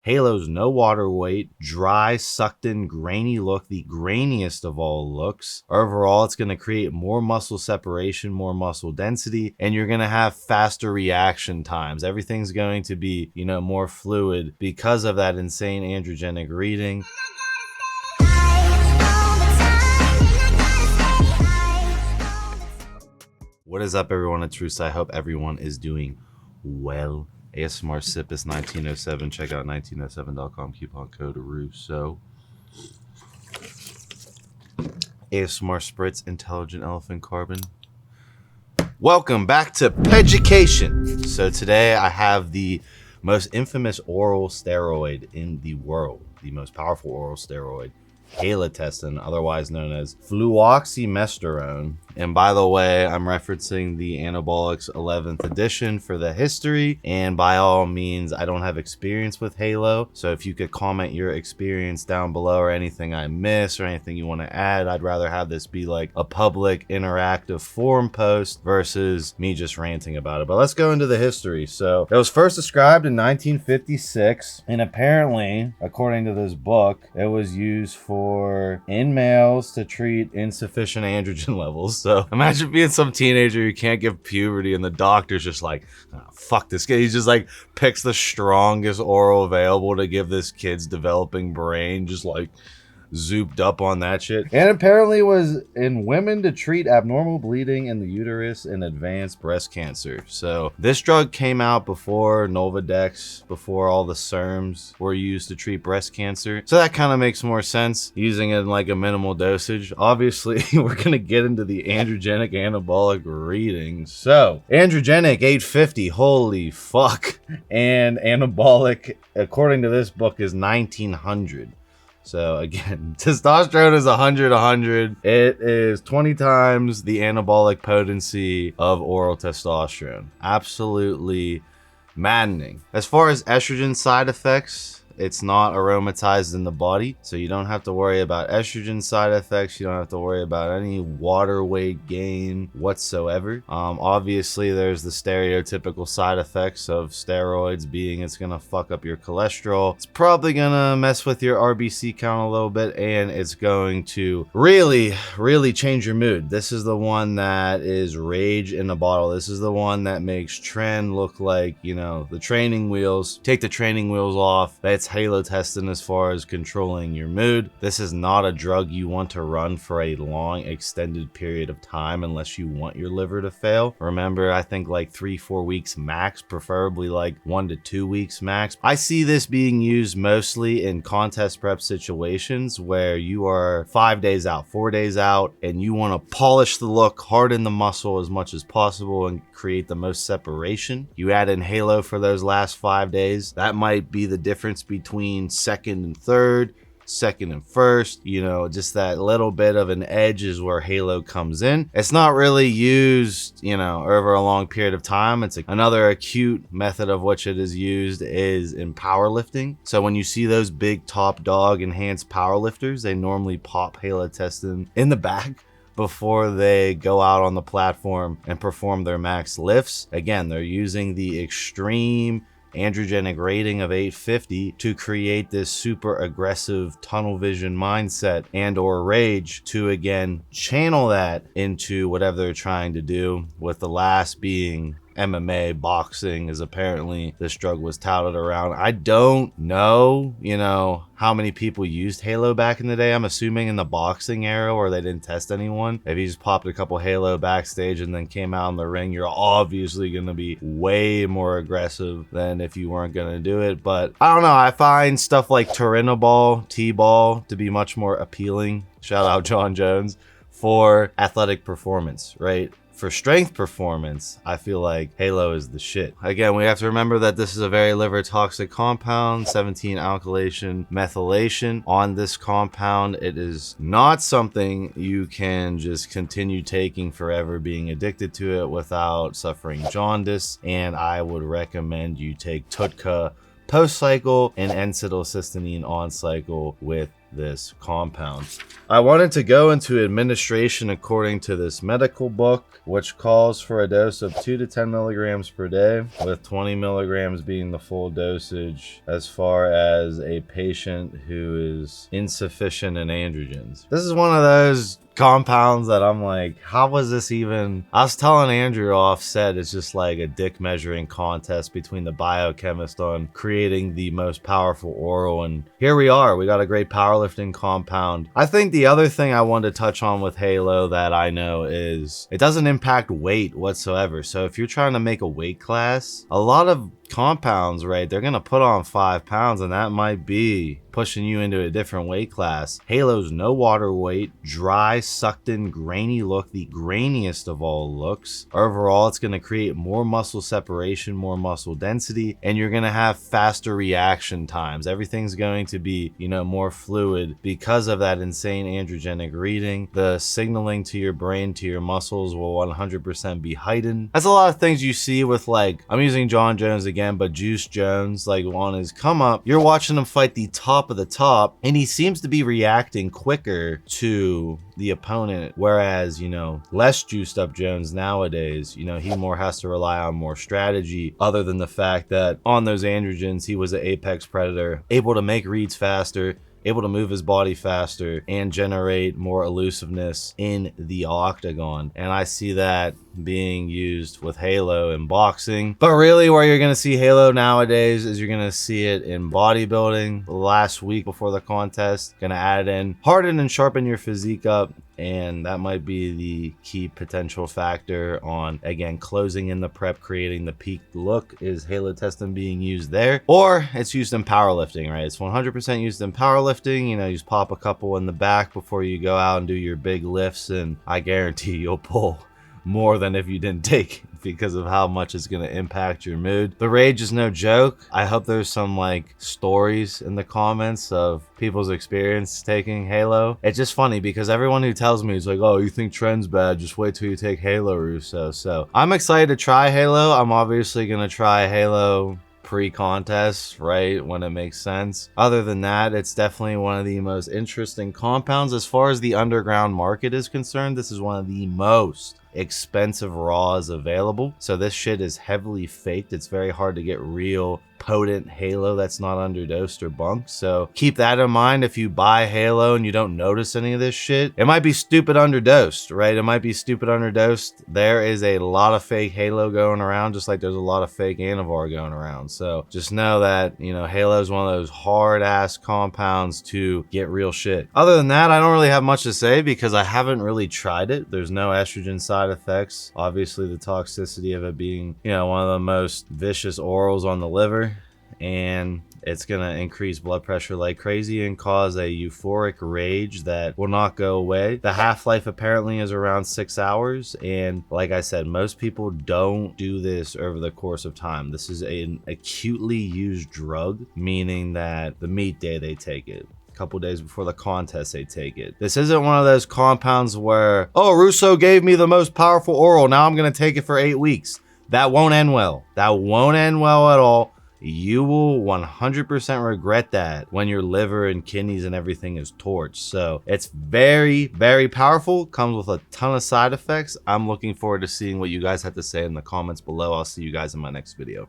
Halo's no water weight, dry, sucked in, grainy look, the grainiest of all looks. Overall, it's going to create more muscle separation, more muscle density, and you're going to have faster reaction times. Everything's going to be, more fluid because of that insane androgenic reading. What is up, everyone? It's Russo. I hope everyone is doing well. ASMR Sip is 1907. Check out 1907.com. Coupon code Russo. ASMR Spritz Intelligent Elephant Carbon. Welcome back to PEDucation. So today I have the most infamous oral steroid in the world, the most powerful oral steroid, Halotestin, otherwise known as Fluoxymesterone. And by the way, I'm referencing the Anabolics 11th edition for the history. And by all means, I don't have experience with Halo. So if you could comment your experience down below or anything I miss or anything you want to add, I'd rather have this be like a public interactive forum post versus me just ranting about it. But let's go into the history. So it was first described in 1956. And apparently, according to this book, it was used in males to treat insufficient androgen levels. So imagine being some teenager who can't give puberty and the doctor's just like, oh, fuck this kid. He just like picks the strongest oral available to give this kid's developing brain, just like zooped up on that shit. And apparently was in women to treat abnormal bleeding in the uterus and advanced breast cancer. So this drug came out before Nolvadex, before all the SERMs were used to treat breast cancer. So that kind of makes more sense, using it in like a minimal dosage. Obviously, we're going to get into the androgenic anabolic readings. So androgenic 850, holy fuck. And anabolic, according to this book, is 1900. So again, testosterone is 100. It is 20 times the anabolic potency of oral testosterone. Absolutely maddening. As far as estrogen side effects, it's not aromatized in the body, so you don't have to worry about estrogen side effects. You don't have to worry about any water weight gain whatsoever. Obviously, there's the stereotypical side effects of steroids, being it's gonna fuck up your cholesterol. It's probably gonna mess with your RBC count a little bit, and it's going to really change your mood. This is the one that is rage in a bottle. This is the one that makes Tren look like, the training wheels. Take the training wheels off. That's Halotestin as far as controlling your mood. This is not a drug you want to run for a long extended period of time unless you want your liver to fail. Remember, I think like 3-4 weeks max, preferably like 1 to 2 weeks max. I see this being used mostly in contest prep situations where you are 5 days out, 4 days out, and you want to polish the look, harden the muscle as much as possible, and create the most separation. You add in Halo for those last 5 days. That might be the difference between second and third, second and first. Just that little bit of an edge is where Halo comes in. It's not really used, over a long period of time. It's another acute method of which it is used is in powerlifting. So when you see those big top dog enhanced powerlifters, they normally pop Halotestin in the back before they go out on the platform and perform their max lifts. Again, they're using the extreme androgenic rating of 850 to create this super aggressive tunnel vision mindset and or rage to again channel that into whatever they're trying to do, with the last being MMA, boxing, is apparently this drug was touted around. I don't know, how many people used Halo back in the day. I'm assuming in the boxing era where they didn't test anyone. If you just popped a couple Halo backstage and then came out in the ring, you're obviously going to be way more aggressive than if you weren't going to do it. But I don't know. I find stuff like Turinabol, t-bol to be much more appealing. Shout out John Jones for athletic performance, right? For strength performance, I feel like Halo is the shit. Again, we have to remember that this is a very liver toxic compound, 17 alkylation methylation on this compound. It is not something you can just continue taking forever, being addicted to it without suffering jaundice. And I would recommend you take TUDCA post cycle and N-acetylcysteine on cycle with this compound. I wanted to go into administration according to this medical book, which calls for a dose of 2 to 10 milligrams per day, with 20 milligrams being the full dosage as far as a patient who is insufficient in androgens. This is one of those compounds that I'm like, how was this even? I was telling Andrew offset, it's just like a dick measuring contest between the biochemist on creating the most powerful oral, and here we are. We got a great powerlifting compound. I think the other thing I wanted to touch on with Halo that I know is it doesn't impact weight whatsoever. So if you're trying to make a weight class, a lot of compounds, right, they're gonna put on 5 pounds, and that might be pushing you into a different weight class. Halo's no water weight, dry, sucked in, grainy look, the grainiest of all looks. Overall, it's going to create more muscle separation, more muscle density, and you're going to have faster reaction times. Everything's going to be, you know, more fluid because of that insane androgenic reading. The signaling to your brain, to your muscles will 100% be heightened. That's a lot of things you see with, like, I'm using John Jones again, but Juice Jones, like on his come up, you're watching him fight the top of the top, and he seems to be reacting quicker to the opponent, whereas, you know, less juiced up Jones nowadays, you know, he more has to rely on more strategy, other than the fact that on those androgens he was an apex predator, able to make reads faster, able to move his body faster, and generate more elusiveness in the octagon. And I see that being used with Halo in boxing. But really where you're going to see Halo nowadays is you're going to see it in bodybuilding. Last week before the contest, going to add it in, harden and sharpen your physique up. And that might be the key potential factor on, again, closing in the prep, creating the peak look. Is Halotestin being used there? Or it's used in powerlifting, right? It's 100% used in powerlifting. You know, you just pop a couple in the back before you go out and do your big lifts, and I guarantee you'll pull more than if you didn't take it, because of how much it's going to impact your mood. The rage is no joke. I hope there's some like stories in the comments of people's experience taking Halo. It's just funny because everyone who tells me is like, oh, you think trend's bad, just wait till you take Halo, Russo. So I'm excited to try Halo. I'm obviously going to try Halo pre-contest, right, when it makes sense. Other than that, it's definitely one of the most interesting compounds. As far as the underground market is concerned, this is one of the most expensive raws available. So this shit is heavily faked. It's very hard to get real potent Halo that's not underdosed or bunked. So keep that in mind. If you buy Halo and you don't notice any of this shit, it might be stupid underdosed, right? It might be stupid underdosed. There is a lot of fake Halo going around, just like there's a lot of fake Anavar going around. So just know that, you know, Halo is one of those hard ass compounds to get real shit. Other than that, I don't really have much to say because I haven't really tried it. There's no estrogen side effects. Obviously the toxicity of it being, you know, one of the most vicious orals on the liver, and it's going to increase blood pressure like crazy and cause a euphoric rage that will not go away. The half-life apparently is around 6 hours, and like I said, most people don't do this over the course of time. This is an acutely used drug, meaning that the meet day they take it, couple days before the contest they take it. This isn't one of those compounds where, oh, Russo gave me the most powerful oral, now I'm going to take it for 8 weeks. That won't end well. That won't end well at all. You will 100% regret that when your liver and kidneys and everything is torched. So it's very, very powerful. Comes with a ton of side effects. I'm looking forward to seeing what you guys have to say in the comments below. I'll see you guys in my next video.